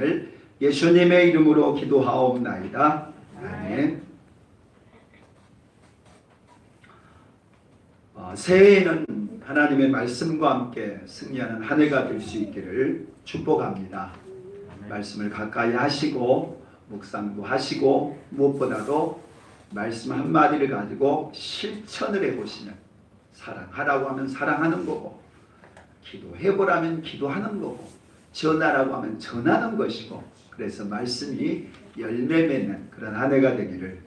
하시기를 예수님의 이름으로 기도하옵나이다. 아멘. 새해에는 하나님의 말씀과 함께 승리하는 한 해가 될 수 있기를 축복합니다. 말씀을 가까이 하시고 묵상도 하시고 무엇보다도 말씀 한마디를 가지고 실천을 해보시는, 사랑하라고 하면 사랑하는 거고, 기도해보라면 기도하는 거고, 전하라고 하면 전하는 것이고, 그래서 말씀이 열매 맺는 그런 한 해가 되기를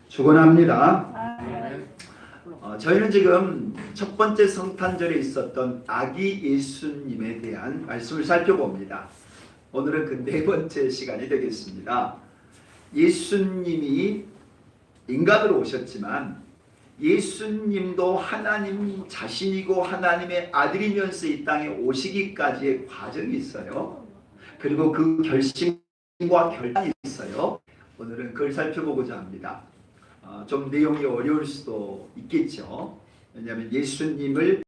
축원합니다. 저희는 지금 첫 번째 성탄절에 있었던 아기 예수님에 대한 말씀을 살펴봅니다. 오늘은 그 네 번째 시간이 되겠습니다. 예수님이 인간으로 오셨지만 예수님도 하나님 자신이고 하나님의 아들이면서 이 땅에 오시기까지의 과정이 있어요. 그리고 그 결심과 결단이 있어요. 오늘은 그걸 살펴보고자 합니다. 좀 내용이 어려울 수도 있겠죠. 왜냐하면 예수님을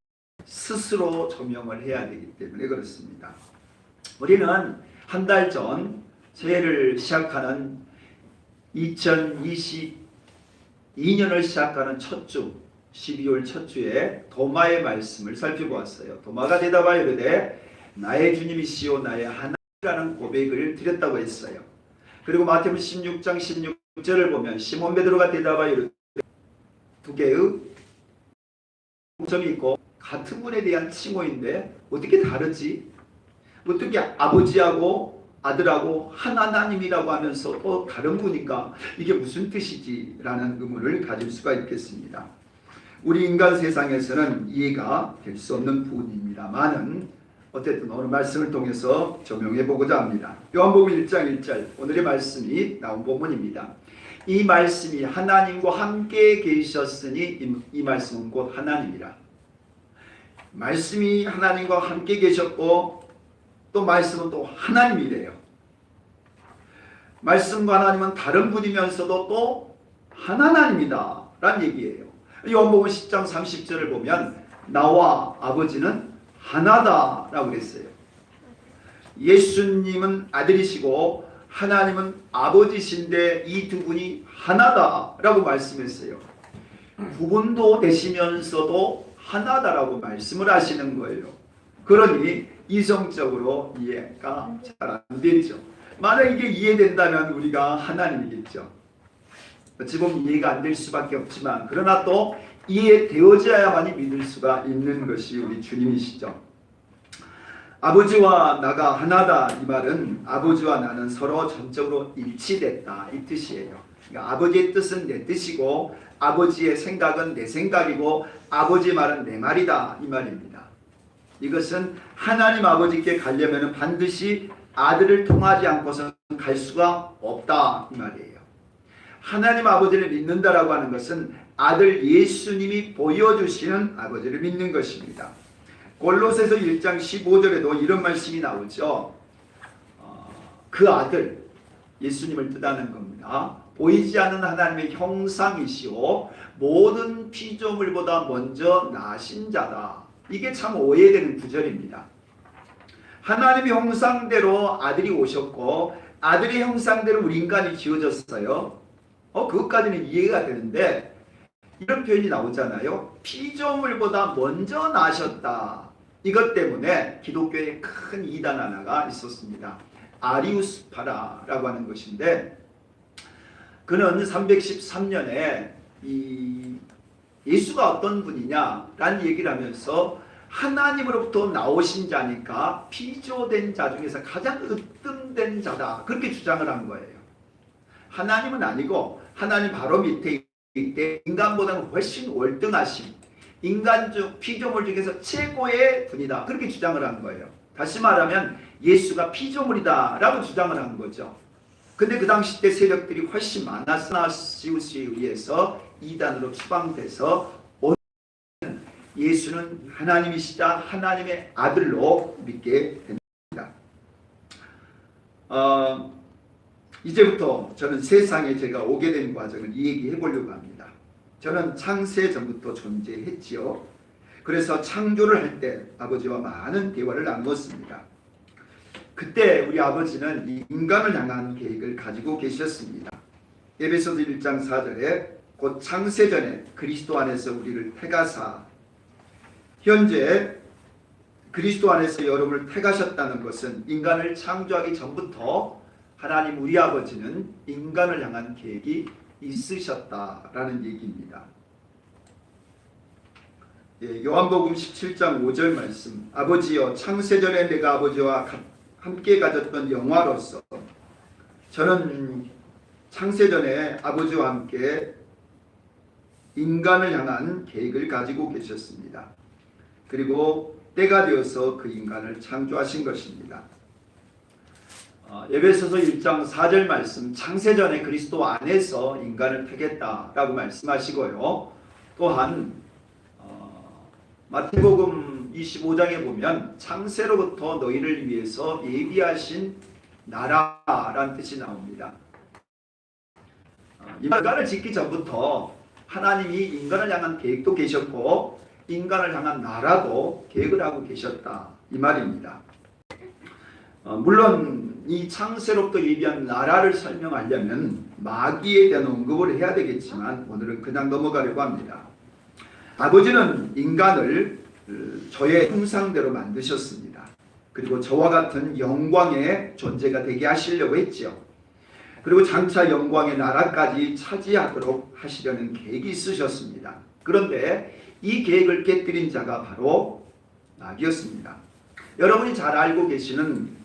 스스로 조명을 해야 되기 때문에 그렇습니다. 우리는 한 달 전 새해를 시작하는 2022년을 시작하는 첫 주, 12월 첫 주에 도마의 말씀을 살펴보았어요. 도마가 대답하여 이르되 나의 주님이시오 나의 하나님이라는 고백을 드렸다고 했어요. 그리고 마태복음 16장 16절을 보면 시몬 베드로가 대답하여 이르되 두 개의 점이 있고 같은 분에 대한 칭호인데 어떻게 다르지? 어떻게 아버지하고 아들하고 한 하나님이라고 하면서 또 다른 분인가? 이게 무슨 뜻이지? 라는 의문을 가질 수가 있겠습니다. 우리 인간 세상에서는 이해가 될 수 없는 부분입니다만은 어쨌든 오늘 말씀을 통해서 적용해 보고자 합니다. 요한복음 1장 1절 오늘의 말씀이 나온 본문입니다. 이 말씀이 하나님과 함께 계셨으니 이 말씀은 곧 하나님이라. 말씀이 하나님과 함께 계셨고 또 말씀은 또 하나님이래요. 말씀과 하나님은 다른 분이면서도 또 한 하나님이다 라는 얘기예요. 요한복음 10장 30절을 보면 나와 아버지는 하나다 라고 그랬어요. 예수님은 아들이시고 하나님은 아버지신데 이 두 분이 하나다 라고 말씀했어요. 구분도 되시면서도 하나다라고 말씀을 하시는 거예요. 그러니 이성적으로 이해가 잘 안 되죠. 만약 이게 이해된다면 우리가 하나님이겠죠. 어찌 보면 이해가 안 될 수밖에 없지만 그러나 또 이해되어져야만이 믿을 수가 있는 것이 우리 주님이시죠. 아버지와 나가 하나다 이 말은 아버지와 나는 서로 전적으로 일치됐다 이 뜻이에요. 그러니까 아버지의 뜻은 내 뜻이고 아버지의 생각은 내 생각이고 아버지의 말은 내 말이다 이 말입니다. 이것은 하나님 아버지께 가려면 반드시 아들을 통하지 않고서는 갈 수가 없다 이 말이에요. 하나님 아버지를 믿는다라고 하는 것은 아들 예수님이 보여주시는 아버지를 믿는 것입니다. 골로새서 1장 15절에도 이런 말씀이 나오죠. 그 아들 예수님을 뜻하는 겁니다. 보이지 않는 하나님의 형상이시오 모든 피조물보다 먼저 나신 자다. 이게 참 오해되는 구절입니다. 하나님의 형상대로 아들이 오셨고 아들의 형상대로 우리 인간이 지어졌어요. 그것까지는 이해가 되는데 이런 표현이 나오잖아요. 피조물보다 먼저 나셨다. 이것 때문에 기독교에 큰 이단 하나가 있었습니다. 아리우스파라라고 하는 것인데 그는 313년에 예수가 어떤 분이냐라는 얘기를 하면서 하나님으로부터 나오신 자니까 피조된 자 중에서 가장 으뜸된 자다. 그렇게 주장을 한 거예요. 하나님은 아니고 하나님 바로 밑에 있대 인간보다는 훨씬 월등하신 인간 중 피조물 중에서 최고의 분이다. 그렇게 주장을 한 거예요. 다시 말하면 예수가 피조물이다 라고 주장을 한 거죠. 근데 그 당시 때 세력들이 훨씬 많았으나시우스에 의해서 이단으로 추방돼서 오늘은 예수는 하나님이시자 하나님의 아들로 믿게 됩니다. 이제부터 저는 세상에 제가 오게 된 과정을 얘기해 보려고 합니다. 저는 창세 전부터 존재했지요. 그래서 창조를 할 때 아버지와 많은 대화를 나누었습니다. 그때 우리 아버지는 이 인간을 향한 계획을 가지고 계셨습니다. 에베소서 1장 4절에 곧 창세전에 그리스도 안에서 우리를 택하사, 현재 그리스도 안에서 여러분을 택하셨다는 것은 인간을 창조하기 전부터 하나님 우리 아버지는 인간을 향한 계획이 있으셨다라는 얘기입니다. 요한복음 17장 5절 말씀, 아버지여 창세전에 내가 아버지와 함께 가졌던 영화로서 저는 창세전에 아버지와 함께 인간을 향한 계획을 가지고 계셨습니다. 그리고 때가 되어서 그 인간을 창조하신 것입니다. 에베소서 1장 4절 말씀, 창세전에 그리스도 안에서 인간을 택했다라고 말씀하시고요. 또한 마태복음 25장에 보면 창세로부터 너희를 위해서 예비하신 나라라는 뜻이 나옵니다. 인간을 짓기 전부터 하나님이 인간을 향한 계획도 계셨고 인간을 향한 나라도 계획을 하고 계셨다 이 말입니다. 물론 이 창세로부터 예비한 나라를 설명하려면 마귀에 대한 언급을 해야 되겠지만 오늘은 그냥 넘어가려고 합니다. 아버지는 인간을 저의 형상대로 만드셨습니다. 그리고 저와 같은 영광의 존재가 되게 하시려고 했죠. 그리고 장차 영광의 나라까지 차지하도록 하시려는 계획이 있으셨습니다. 그런데 이 계획을 깨뜨린 자가 바로 마귀였습니다. 여러분이 잘 알고 계시는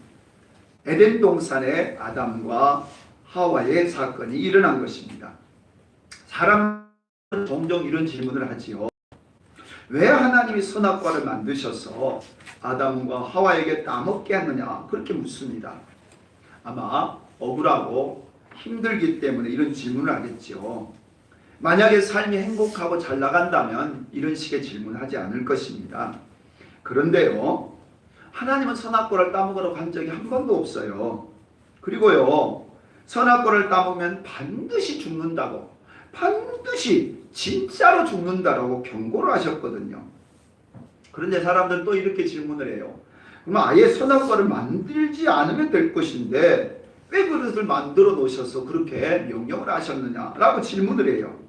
에덴 동산의 아담과 하와의 사건이 일어난 것입니다. 사람은 종종 이런 질문을 하지요. 왜 하나님이 선악과를 만드셔서 아담과 하와에게 따먹게 하느냐 그렇게 묻습니다. 아마 억울하고 힘들기 때문에 이런 질문을 하겠죠. 만약에 삶이 행복하고 잘 나간다면 이런 식의 질문을 하지 않을 것입니다. 그런데요, 하나님은 선악과를 따먹으라고 한 적이 한 번도 없어요. 그리고요, 선악과를 따먹으면 반드시 죽는다고, 반드시 진짜로 죽는다라고 경고를 하셨거든요. 그런데 사람들은 또 이렇게 질문을 해요. 그럼 아예 선악과를 만들지 않으면 될 것인데 왜 그릇을 만들어 놓으셔서 그렇게 명령을 하셨느냐라고 질문을 해요.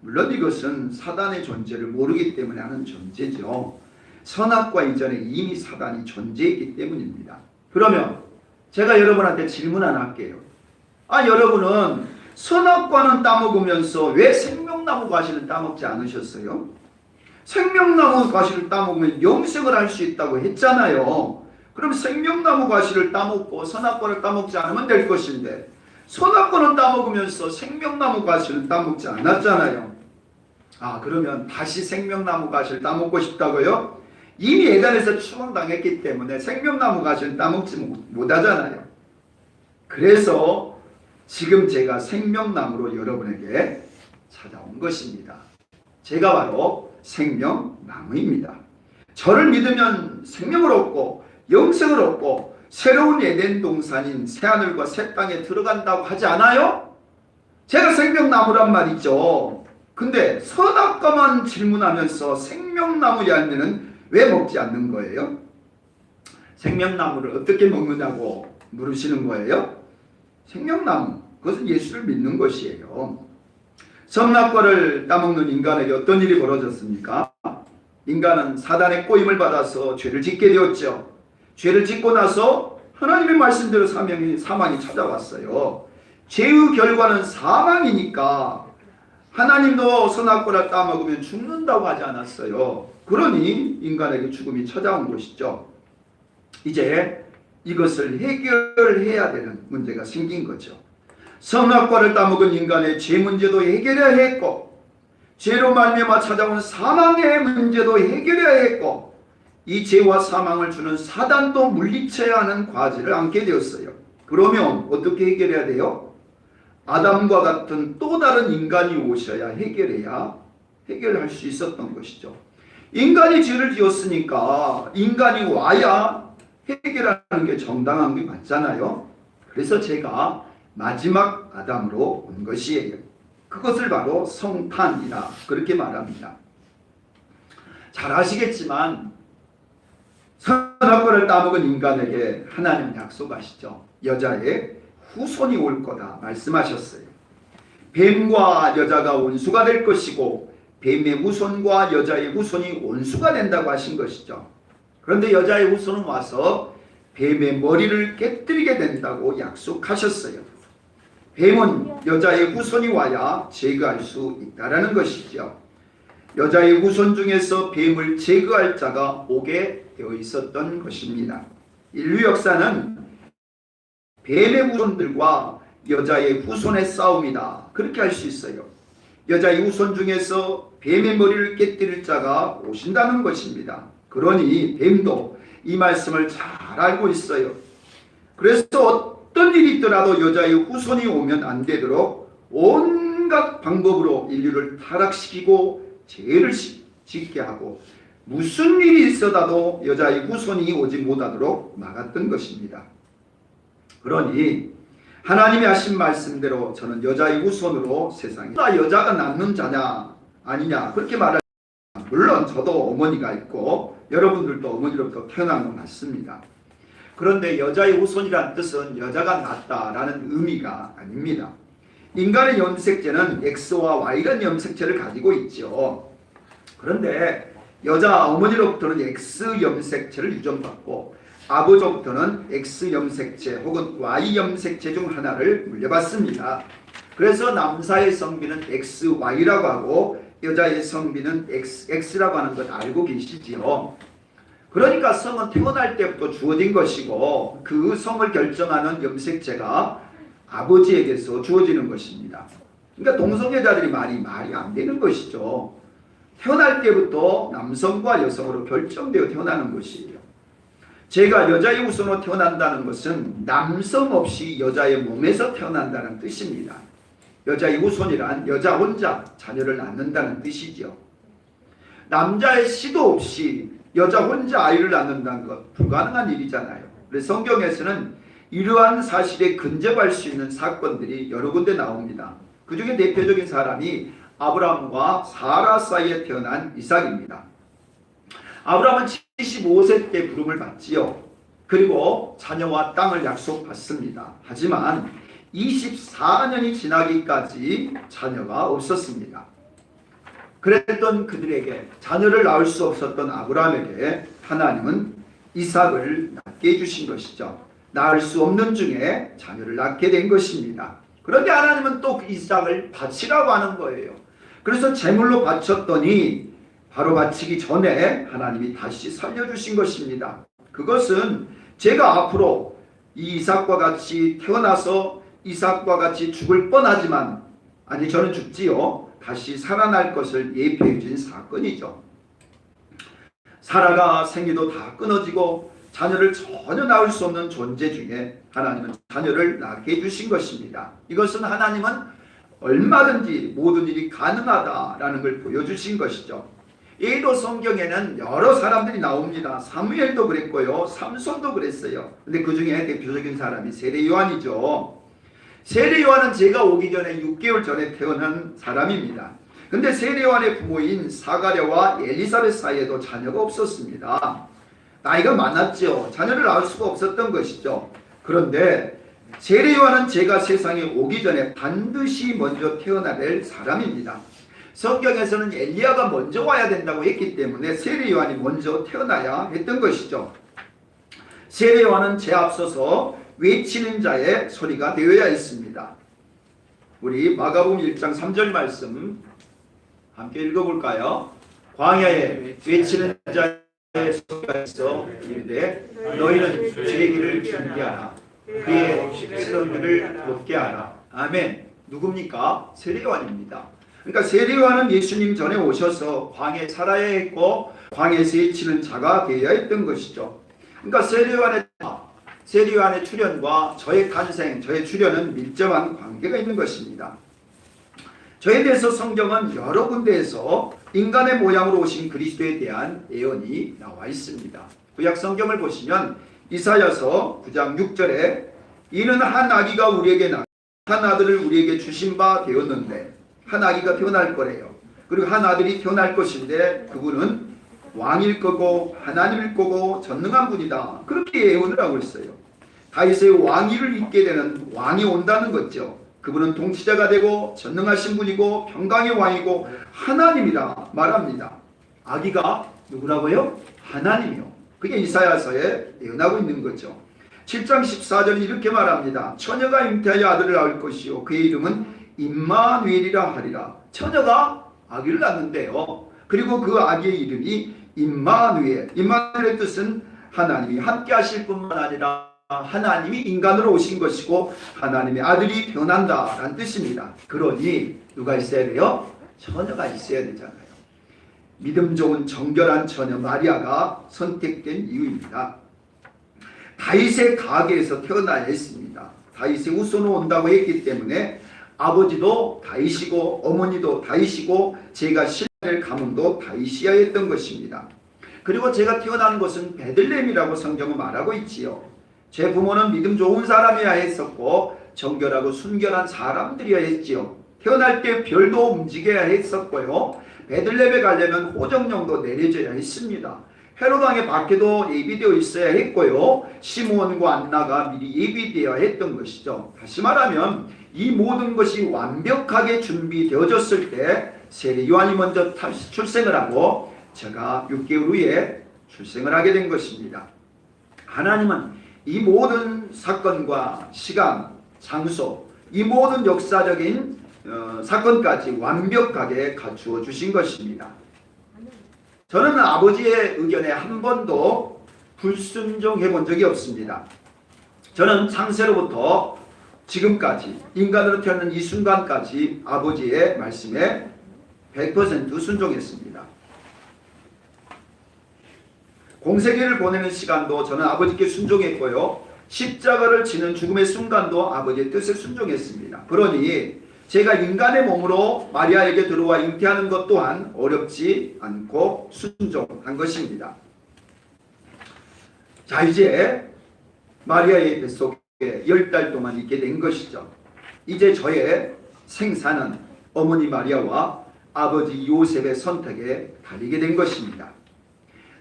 물론 이것은 사단의 존재를 모르기 때문에 하는 존재죠. 선악과 이전에 이미 사단이 존재했기 때문입니다. 그러면 제가 여러분한테 질문 하나 할게요. 여러분은 선악과는 따먹으면서 왜 생명나무 과실을 따먹지 않으셨어요? 생명나무 과실을 따먹으면 영생을 할 수 있다고 했잖아요. 그럼 생명나무 과실을 따먹고 선악과를 따먹지 않으면 될 것인데 선악과는 따먹으면서 생명나무 과실을 따먹지 않았잖아요. 그러면 다시 생명나무 과실을 따먹고 싶다고요? 이미 예단에서 추방당했기 때문에 생명나무 과실을 따먹지 못하잖아요. 그래서 지금 제가 생명나무로 여러분에게 찾아온 것입니다. 제가 바로 생명나무입니다. 저를 믿으면 생명을 얻고 영생을 얻고 새로운 에덴 동산인 새하늘과 새 땅에 들어간다고 하지 않아요? 제가 생명나무란 말이죠. 근데 선악과만 질문하면서 생명나무 열매는 왜 먹지 않는 거예요? 생명나무를 어떻게 먹느냐고 물으시는 거예요? 생명나무, 그것은 예수를 믿는 것이에요. 선악과를 따먹는 인간에게 어떤 일이 벌어졌습니까? 인간은 사단의 꼬임을 받아서 죄를 짓게 되었죠. 죄를 짓고 나서 하나님의 말씀대로 사망이 찾아왔어요. 죄의 결과는 사망이니까 하나님도 선악과를 따먹으면 죽는다고 하지 않았어요. 그러니 인간에게 죽음이 찾아온 것이죠. 이제 이것을 해결해야 되는 문제가 생긴 거죠. 선악과를 따먹은 인간의 죄 문제도 해결해야 했고 죄로 말미암아 찾아온 사망의 문제도 해결해야 했고 이 죄와 사망을 주는 사단도 물리쳐야 하는 과제를 안게 되었어요. 그러면 어떻게 해결해야 돼요? 아담과 같은 또 다른 인간이 오셔야 해결할 수 있었던 것이죠. 인간이 죄를 지었으니까 인간이 와야 해결하는 게 정당한 게 맞잖아요. 그래서 제가 마지막 아담으로 온 것이에요. 그것을 바로 성탄이라 그렇게 말합니다. 잘 아시겠지만 선악과를 따먹은 인간에게 하나님 약속하시죠. 여자의 후손이 올 거다 말씀하셨어요. 뱀과 여자가 원수가 될 것이고 뱀의 후손과 여자의 후손이 원수가 된다고 하신 것이죠. 그런데 여자의 후손은 와서 뱀의 머리를 깨뜨리게 된다고 약속하셨어요. 뱀은 여자의 후손이 와야 제거할 수 있다라는 것이죠. 여자의 후손 중에서 뱀을 제거할 자가 오게 되어 있었던 것입니다. 인류 역사는 뱀의 후손들과 여자의 후손의 싸움이다. 그렇게 할 수 있어요. 여자의 후손 중에서 뱀의 머리를 깨뜨릴 자가 오신다는 것입니다. 그러니 뱀도 이 말씀을 잘 알고 있어요. 그래서 어떤 일이 있더라도 여자의 후손이 오면 안 되도록 온갖 방법으로 인류를 타락시키고 죄를 짓게 하고 무슨 일이 있어도 여자의 후손이 오지 못하도록 막았던 것입니다. 그러니 하나님이 하신 말씀대로 저는 여자의 후손으로 세상에 여자가 낳는 자냐 아니냐 그렇게 말할 물론 저도 어머니가 있고 여러분들도 어머니로부터 태어난 건 맞습니다. 그런데 여자의 후손이란 뜻은 여자가 낳았다라는 의미가 아닙니다. 인간의 염색체는 X와 Y라는 염색체를 가지고 있죠. 그런데 여자 어머니로부터는 X 염색체를 유전받고 아버지로부터는 X 염색체 혹은 Y 염색체 중 하나를 물려받습니다. 그래서 남자의 성비는 XY라고 하고 여자의 성비는 X라고 하는 것 알고 계시지요. 그러니까 성은 태어날 때부터 주어진 것이고 그 성을 결정하는 염색체가 아버지에게서 주어지는 것입니다. 그러니까 동성애자들이 말이 안 되는 것이죠. 태어날 때부터 남성과 여성으로 결정되어 태어나는 것이에요. 제가 여자의 후손으로 태어난다는 것은 남성 없이 여자의 몸에서 태어난다는 뜻입니다. 여자의 후손이란 여자 혼자 자녀를 낳는다는 뜻이죠. 남자의 시도 없이 여자 혼자 아이를 낳는다는 것 불가능한 일이잖아요. 그래서 성경에서는 이러한 사실에 근접할 수 있는 사건들이 여러 군데 나옵니다. 그 중에 대표적인 사람이 아브라함과 사라 사이에 태어난 이삭입니다. 아브라함은 75세 때 부름을 받지요. 그리고 자녀와 땅을 약속받습니다. 하지만 24년이 지나기까지 자녀가 없었습니다. 그랬던 그들에게 자녀를 낳을 수 없었던 아브라함에게 하나님은 이삭을 낳게 해주신 것이죠. 낳을 수 없는 중에 자녀를 낳게 된 것입니다. 그런데 하나님은 또 그 이삭을 바치라고 하는 거예요. 그래서 제물로 바쳤더니 바로 바치기 전에 하나님이 다시 살려주신 것입니다. 그것은 제가 앞으로 이 이삭과 같이 태어나서 이삭과 같이 죽을 뻔하지만 아니 저는 죽지요. 다시 살아날 것을 예표해 준 사건이죠. 사라가 생리도 다 끊어지고 자녀를 전혀 낳을 수 없는 존재 중에 하나님은 자녀를 낳게 해주신 것입니다. 이것은 하나님은 얼마든지 모든 일이 가능하다라는 걸 보여주신 것이죠. 이도 성경에는 여러 사람들이 나옵니다. 사무엘도 그랬고요. 삼손도 그랬어요. 근데 그 중에 대표적인 사람이 세례 요한이죠. 세례 요한은 제가 오기 전에 6개월 전에 태어난 사람입니다. 근데 세례 요한의 부모인 사가랴와 엘리사벳 사이에도 자녀가 없었습니다. 나이가 많았죠. 자녀를 낳을 수가 없었던 것이죠. 그런데 세례 요한은 제가 세상에 오기 전에 반드시 먼저 태어나야 될 사람입니다. 성경에서는 엘리야가 먼저 와야 된다고 했기 때문에 세례 요한이 먼저 태어나야 했던 것이죠. 세례 요한은 제 앞서서 외치는 자의 소리가 되어야 했습니다. 우리 마가복음 1장 3절 말씀 함께 읽어볼까요? 광야에 외치는 자의 소리가 있어 이르되 너희는 주의 길을 준비하라. 그의 시선들을 곱게 하라. 아멘. 누굽니까? 세례 요한입니다. 그러니까 세례 요한은 예수님 전에 오셔서 광야에 살아야 했고 광야에서 외치는 자가 되어야 했던 것이죠. 그러니까 세례 요한의 출현과 저의 탄생, 저의 출현은 밀접한 관계가 있는 것입니다. 저에 대해서 성경은 여러 군데에서 인간의 모양으로 오신 그리스도에 대한 예언이 나와 있습니다. 구약 성경을 보시면 이사야서 9장 6절에 이는 한 아기가 우리에게 한 아들을 우리에게 주신 바 되었는데 한 아기가 태어날 거래요. 그리고 한 아들이 태어날 것인데 그분은 왕일 거고 하나님일 거고 전능한 분이다. 그렇게 예언을 하고 있어요. 다윗의 왕위를 잇게 되는 왕이 온다는 거죠. 그분은 통치자가 되고 전능하신 분이고 평강의 왕이고 하나님이라 말합니다. 아기가 누구라고요? 하나님이요. 그게 이사야서에 예언하고 있는 거죠. 7장 14절에 이렇게 말합니다. 처녀가 잉태하여 아들을 낳을 것이요 그의 이름은 임마누엘이라 하리라. 처녀가 아기를 낳는데요. 그리고 그 아기의 이름이 임마누엘. 임마누엘의 뜻은 하나님이 함께 하실 뿐만 아니라 하나님이 인간으로 오신 것이고 하나님의 아들이 태어난다 라는 뜻입니다. 그러니 누가 있어야 돼요? 처녀가 있어야 되잖아요. 믿음 좋은 정결한 처녀 마리아가 선택된 이유입니다. 다윗의 가계에서 태어나야 했습니다. 다윗의 후손으로 온다고 했기 때문에 아버지도 다윗이고 어머니도 다윗이고 제가 신랑의 가문도 다윗이어야 했던 것입니다. 그리고 제가 태어난 곳은 베들레헴이라고 성경은 말하고 있지요. 제 부모는 믿음 좋은 사람이어야 했었고 정결하고 순결한 사람들이어야 했지요. 태어날 때 별도 움직여야 했었고요. 베들레헴에 가려면 호정령도 내려져야 했습니다. 헤로당의 밖에도 예비되어 있어야 했고요. 시므온과 안나가 미리 예비되어야 했던 것이죠. 다시 말하면 이 모든 것이 완벽하게 준비되어졌을 때 세례 요한이 먼저 출생을 하고 제가 6개월 후에 출생을 하게 된 것입니다. 하나님은 이 모든 사건과 시간, 장소, 이 모든 역사적인 사건까지 완벽하게 갖추어 주신 것입니다. 저는 아버지의 의견에 한 번도 불순종해 본 적이 없습니다. 저는 창세로부터 지금까지 인간으로 태어난 이 순간까지 아버지의 말씀에 100% 순종했습니다. 공생애를 보내는 시간도 저는 아버지께 순종했고요. 십자가를 지는 죽음의 순간도 아버지의 뜻에 순종했습니다. 그러니 제가 인간의 몸으로 마리아에게 들어와 잉태하는 것 또한 어렵지 않고 순종한 것입니다. 자, 이제 마리아의 뱃속에 10달 동안 있게 된 것이죠. 이제 저의 생사는 어머니 마리아와 아버지 요셉의 선택에 달리게 된 것입니다.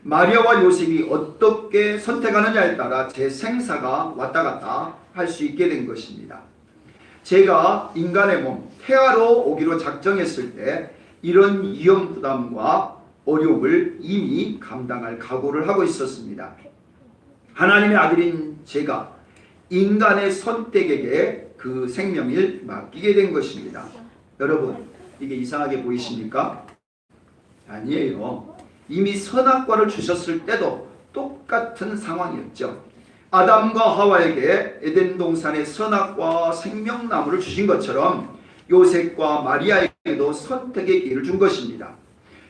마리아와 요셉이 어떻게 선택하느냐에 따라 제 생사가 왔다 갔다 할 수 있게 된 것입니다. 제가 인간의 몸, 태아로 오기로 작정했을 때 이런 위험 부담과 어려움을 이미 감당할 각오를 하고 있었습니다. 하나님의 아들인 제가 인간의 선택에게 그 생명을 맡기게 된 것입니다. 여러분, 이게 이상하게 보이십니까? 아니에요. 이미 선악과를 주셨을 때도 똑같은 상황이었죠. 아담과 하와에게 에덴 동산의 선악과와 생명나무를 주신 것처럼 요셉과 마리아에게도 선택의 기회를 준 것입니다.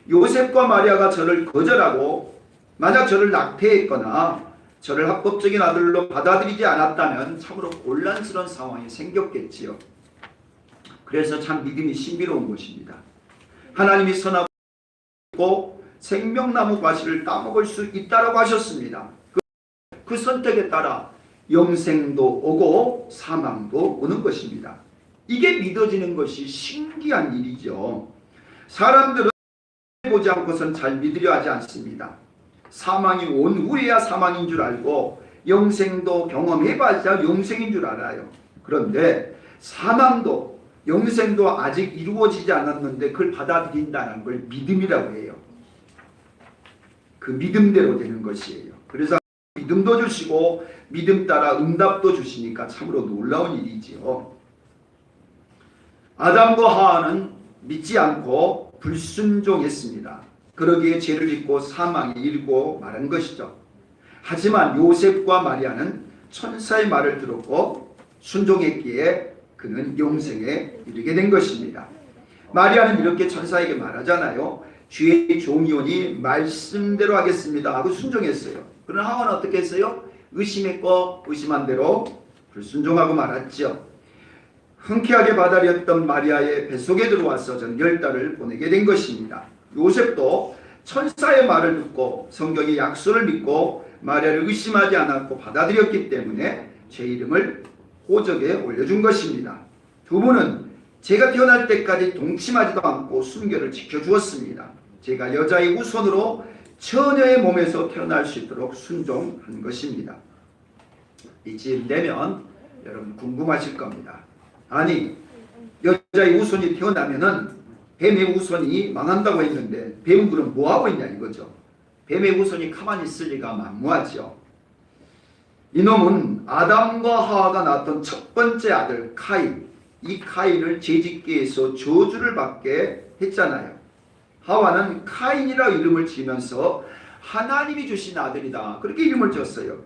요셉과 마리아가 저를 거절하고 만약 저를 낙태했거나 저를 합법적인 아들로 받아들이지 않았다면 참으로 곤란스러운 상황이 생겼겠지요. 그래서 참 믿음이 신비로운 것입니다. 하나님이 선하고 생명나무 과실을 따먹을 수 있다라고 하셨습니다. 그 선택에 따라 영생도 오고 사망도 오는 것입니다. 이게 믿어지는 것이 신기한 일이죠. 사람들은 보지 않고선 잘 믿으려 하지 않습니다. 사망이 온 후에야 사망인 줄 알고 영생도 경험해봐야 영생인 줄 알아요. 그런데 사망도 영생도 아직 이루어지지 않았는데 그걸 받아들인다는 걸 믿음이라고 해요. 그 믿음대로 되는 것이에요. 그래서 믿음도 주시고 믿음 따라 응답도 주시니까 참으로 놀라운 일이지요. 아담과 하와는 믿지 않고 불순종했습니다. 그러기에 죄를 짓고 사망에 이르고 말한 것이죠. 하지만 요셉과 마리아는 천사의 말을 들었고 순종했기에 그는 영생에 이르게 된 것입니다. 마리아는 이렇게 천사에게 말하잖아요. 주의 종이오니 말씀대로 하겠습니다 하고 순종했어요. 그러나 하와는 어떻게 했어요? 의심했고 의심한 대로 불순종하고 말았죠. 흔쾌하게 받아들였던 마리아의 뱃속에 들어와서 저는 10달을 보내게 된 것입니다. 요셉도 천사의 말을 듣고 성경의 약속을 믿고 마리아를 의심하지 않았고 받아들였기 때문에 제 이름을 호적에 올려준 것입니다. 두 분은 제가 태어날 때까지 동침하지도 않고 순결을 지켜주었습니다. 제가 여자의 후손으로 처녀의 몸에서 태어날 수 있도록 순종한 것입니다. 이쯤 되면 여러분 궁금하실 겁니다. 아니 여자의 후손이 태어나면은 뱀의 후손이 망한다고 했는데 뱀은 그럼 뭐하고 있냐 이거죠. 뱀의 후손이 가만히 있을 리가 만무하죠. 이놈은 아담과 하와가 낳았던 첫 번째 아들 카인, 이 카인을 죄짓게 해서 저주를 받게 했잖아요. 하와는 카인이라고 이름을 지으면서 하나님이 주신 아들이다 그렇게 이름을 지었어요.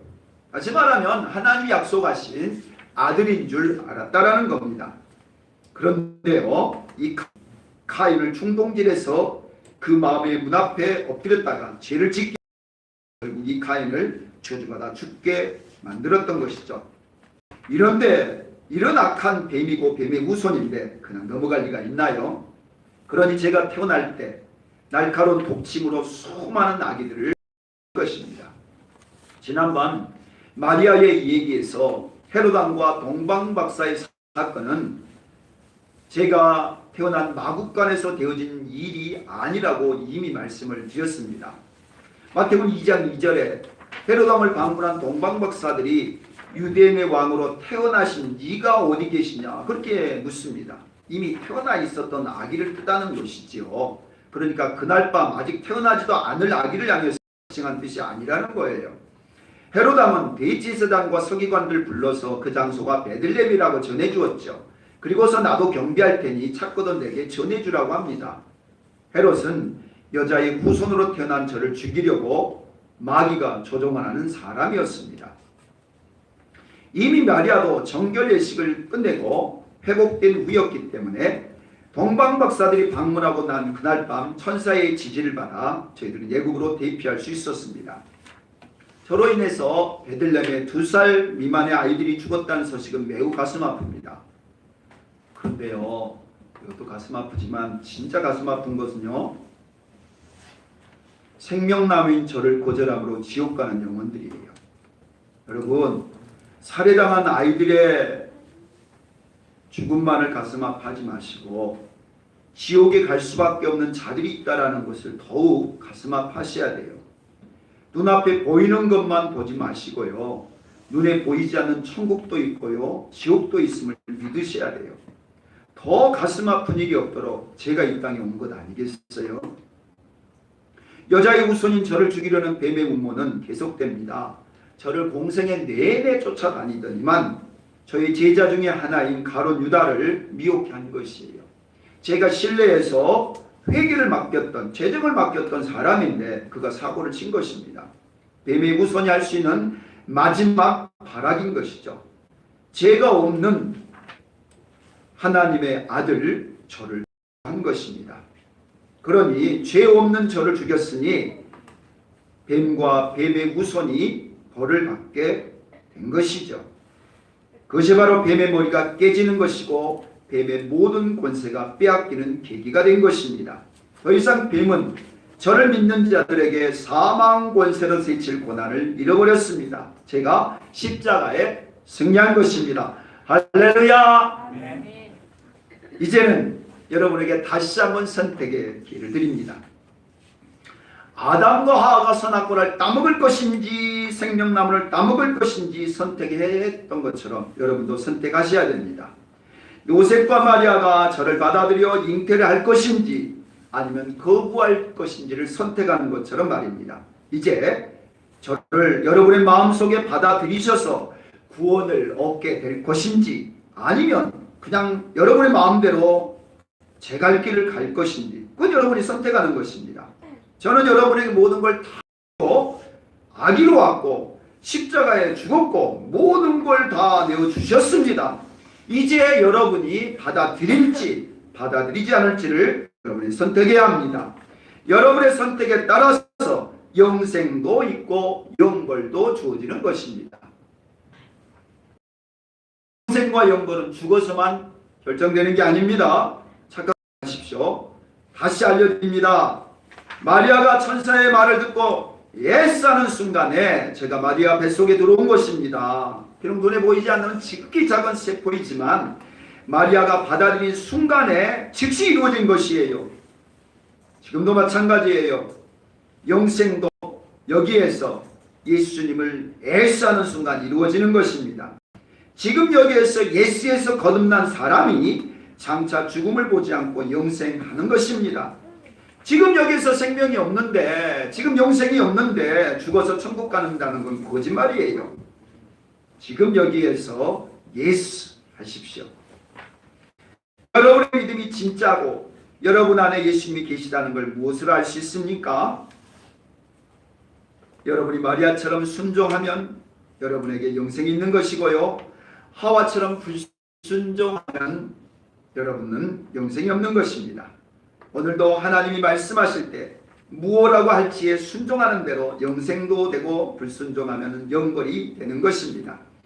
다시 말하면 하나님이 약속하신 아들인 줄 알았다라는 겁니다. 그런데요, 이 카인을 충동질해서 그 마음의 문 앞에 엎드렸다가 죄를 짓게 결국 이 카인을 저주받아 죽게 만들었던 것이죠. 이런데 이런 악한 뱀이고 뱀의 후손인데 그냥 넘어갈 리가 있나요? 그러니 제가 태어날 때 날카로운 독침으로 수많은 아기들을 것입니다. 지난번 마리아의 이야기에서 헤로당과 동방박사의 사건은 제가 태어난 마국간에서 되어진 일이 아니라고 이미 말씀을 드렸습니다. 마태복음 2장 2절에 헤로당을 방문한 동방박사들이 유대인의 왕으로 태어나신 네가 어디 계시냐 그렇게 묻습니다. 이미 태어나 있었던 아기를 뜻하는 것이지요. 그러니까 그날 밤 아직 태어나지도 않을 아기를 향해서 칭한 뜻이 아니라는 거예요. 헤로당은 대제사장과 서기관들 불러서 그 장소가 베들레헴이라고 전해주었죠. 그리고서 나도 경비할 테니 찾거든 내게 전해주라고 합니다. 헤롯은 여자의 후손으로 태어난 저를 죽이려고 마귀가 조종하는 사람이었습니다. 이미 마리아도 정결 예식을 끝내고 회복된 후였기 때문에 동방박사들이 방문하고 난 그날 밤 천사의 지지를 받아 저희들은 예국으로 대피할 수 있었습니다. 저로 인해서 베들레헴에 2살 미만의 아이들이 죽었다는 소식은 매우 가슴 아픕니다. 그런데요, 이것도 가슴 아프지만 진짜 가슴 아픈 것은요, 생명나무인 저를 거절함으로 지옥 가는 영혼들이에요. 여러분, 살해당한 아이들의 죽음만을 가슴 아파하지 마시고 지옥에 갈 수밖에 없는 자들이 있다는 것을 더욱 가슴 아파하셔야 돼요. 눈앞에 보이는 것만 보지 마시고요. 눈에 보이지 않는 천국도 있고요. 지옥도 있음을 믿으셔야 돼요. 더 가슴 아픈 일이 없도록 제가 이 땅에 온 것 아니겠어요? 여자의 후손인 저를 죽이려는 뱀의 음모는 계속됩니다. 저를 공생에 내내 쫓아다니더니만 저희 제자 중에 하나인 가룟 유다를 미혹해 한 것이에요. 제가 신뢰해서 회개를 맡겼던, 재정을 맡겼던 사람인데 그가 사고를 친 것입니다. 뱀의 후손이 할 수 있는 마지막 발악인 것이죠. 죄가 없는 하나님의 아들 저를 한 것입니다. 그러니 죄 없는 저를 죽였으니 뱀과 뱀의 후손이 벌을 받게 된 것이죠. 그것이 바로 뱀의 머리가 깨지는 것이고 뱀의 모든 권세가 빼앗기는 계기가 된 것입니다. 더 이상 뱀은 저를 믿는 자들에게 사망 권세로 세칠 권한을 잃어버렸습니다. 제가 십자가에 승리한 것입니다. 할렐루야. 네. 이제는 여러분에게 다시 한번 선택의 기회를 드립니다. 아담과 하와가 선악과를 따먹을 것인지 생명나무를 따먹을 것인지 선택했던 것처럼 여러분도 선택하셔야 됩니다. 요셉과 마리아가 저를 받아들여 잉태를 할 것인지 아니면 거부할 것인지를 선택하는 것처럼 말입니다. 이제 저를 여러분의 마음속에 받아들이셔서 구원을 얻게 될 것인지 아니면 그냥 여러분의 마음대로 제 갈 길을 갈 것인지 그건 여러분이 선택하는 것입니다. 저는 여러분에게 모든 걸 다 아기로 왔고 십자가에 죽었고 모든 걸 다 내어주셨습니다. 이제 여러분이 받아들일지 받아들이지 않을지를 여러분이 선택해야 합니다. 여러분의 선택에 따라서 영생도 있고 영벌도 주어지는 것입니다. 영생과 영벌은 죽어서만 결정되는 게 아닙니다. 착각하십시오. 다시 알려드립니다. 마리아가 천사의 말을 듣고 예스 하는 순간에 제가 마리아 뱃속에 들어온 것입니다. 비록 눈에 보이지 않는 지극히 작은 세포이지만 마리아가 받아들인 순간에 즉시 이루어진 것이에요. 지금도 마찬가지예요. 영생도 여기에서 예수님을 애수하는 순간 이루어지는 것입니다. 지금 여기에서 예수에서 거듭난 사람이 장차 죽음을 보지 않고 영생하는 것입니다. 지금 여기서 생명이 없는데, 지금 영생이 없는데 죽어서 천국 가는다는 건 거짓말이에요. 지금 여기에서 예수 하십시오. 여러분의 믿음이 진짜고 여러분 안에 예수님이 계시다는 걸 무엇으로 알 수 있습니까? 여러분이 마리아처럼 순종하면 여러분에게 영생이 있는 것이고요, 하와처럼 불순종하면 여러분은 영생이 없는 것입니다. 오늘도 하나님이 말씀하실 때 무엇라고 할지에 순종하는 대로 영생도 되고 불순종하면 영벌이 되는 것입니다.